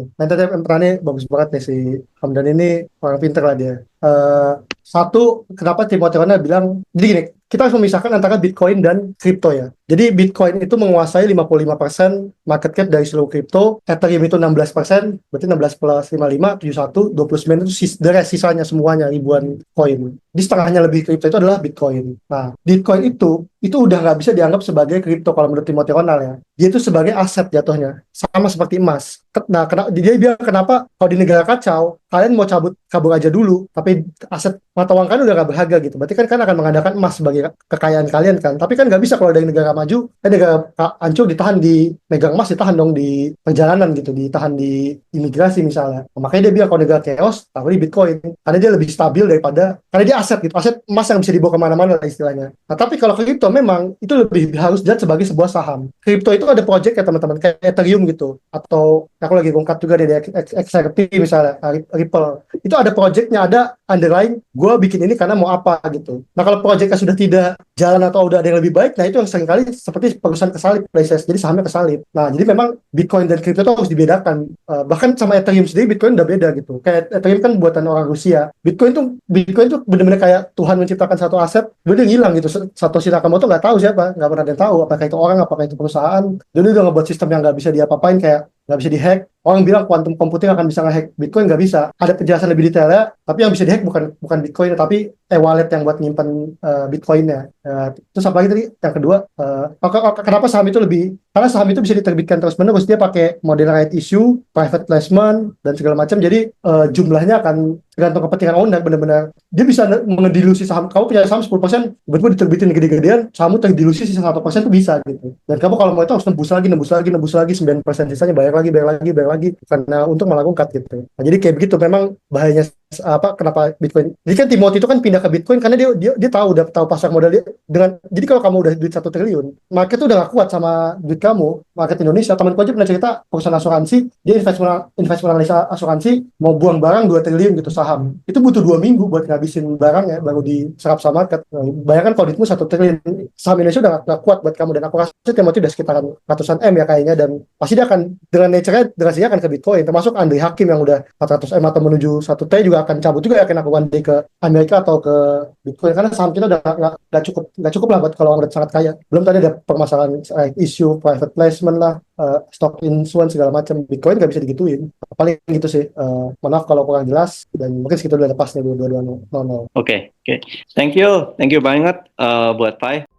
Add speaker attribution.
Speaker 1: Nah, tadi perannya bagus banget nih si Hamdan ini, orang pinter lah dia. Eh, Satu, kenapa Timothy Wanda bilang, jadi gini, kita harus memisahkan antara Bitcoin dan kripto ya. Jadi Bitcoin itu menguasai 55% market cap dari seluruh kripto, Ethereum itu 16%, berarti 16 plus 55, 71, 29 itu the rest, sisanya semuanya ribuan koin. Di setengahnya lebih kripto itu adalah Bitcoin. Nah, Bitcoin itu udah nggak bisa dianggap sebagai kripto kalau menurut Timothy Ronald ya. Dia itu sebagai aset jatuhnya, sama seperti emas. Nah, dia bilang kenapa kalau di negara kacau, kalian mau kabur aja dulu, tapi aset mata uang kalian udah nggak berharga gitu. Berarti kan akan mengandalkan emas sebagai kekayaan kalian kan. Tapi kan nggak bisa kalau dari negara maju, negara hancur ditahan di megang emas, ditahan dong di perjalanan gitu, ditahan di imigrasi misalnya. Nah, makanya dia bilang kalau negara chaos, taruh di Bitcoin, karena dia lebih stabil daripada, karena dia aset gitu, aset emas yang bisa dibawa kemana-mana lah istilahnya. Nah, tapi kalau kripto memang itu lebih harus dilihat sebagai sebuah saham. Kripto itu ada project ya teman-teman, kayak Ethereum gitu, atau aku lagi ngungkap juga di XRP misalnya, Ripple. Itu ada projectnya, ada underlying, gue bikin ini karena mau apa gitu. Nah kalau projectnya sudah tidak jalan atau udah ada yang lebih baik, nah itu yang seringkali seperti perusahaan kesalip, places, jadi sahamnya kesalip. Nah jadi memang Bitcoin dan kripto itu harus dibedakan. Bahkan sama Ethereum sendiri, Bitcoin udah beda gitu. Kayak Ethereum kan buatan orang Rusia. Bitcoin tuh benar-benar kayak Tuhan menciptakan satu aset, bener hilang gitu. Satoshi Nakamoto nggak tahu siapa, nggak pernah ada yang tahu apakah itu orang, apakah itu perusahaan. Jadi udah ngebuat sistem yang nggak bisa diapa-apain, kayak nggak bisa dihack. Orang bilang quantum computing akan bisa ngehack Bitcoin, nggak bisa. Ada penjelasan lebih detailnya, tapi yang bisa dihack bukan Bitcoin, tapi wallet yang buat nyimpan Bitcoinnya. Terus apa lagi tadi? Yang kedua, kenapa saham itu lebih? Karena saham itu bisa diterbitkan terus-menerus. Dia pakai model right issue, private placement, dan segala macam. Jadi jumlahnya akan tergantung kepentingan owner, benar-benar. Dia bisa mengedilusi saham. Kamu punya saham 10%, tiba-tiba diterbitin gede-gedean, sahammu terdilusi sisa 1% itu bisa gitu. Dan kamu kalau mau itu harus nembus lagi 9% sisanya bayar lagi karena untuk malah rungkat gitu. Nah, jadi kayak begitu memang bahayanya kenapa Bitcoin. Jadi kan Timothy itu kan pindah ke Bitcoin karena dia tahu, udah tahu pasar modal dia dengan. Jadi kalau kamu udah duit 1 triliun, market tuh udah gak kuat sama duit kamu. Market Indonesia, temanku aja pernah cerita perusahaan asuransi, dia investment analisa asuransi mau buang barang 2 triliun gitu saham. Itu butuh 2 minggu buat ngabisin barangnya baru diserap sama market. Nah, bayangkan kalau duitmu 1 triliun, saham Indonesia udah gak kuat buat kamu. Dan aku rasa Timothy udah sekitaran ratusan M ya kayaknya, dan pasti dia akan dengan nature-nya, dengan sendirinya akan ke Bitcoin. Termasuk Andri Hakim yang udah 400 M atau menuju 1 T juga akan cabut juga, yakin aku one day ke Amerika atau ke Bitcoin, karena saham kita udah nggak cukup lah buat kalau orang udah sangat kaya. Belum tadi ada permasalahan isu private placement lah, stock influence segala macam. Bitcoin nggak bisa digituin. Paling gitu sih. Maaf kalau kurang jelas, dan mungkin segitu udah lepasnya 2220.
Speaker 2: Oke. Thank you banget buat Pai.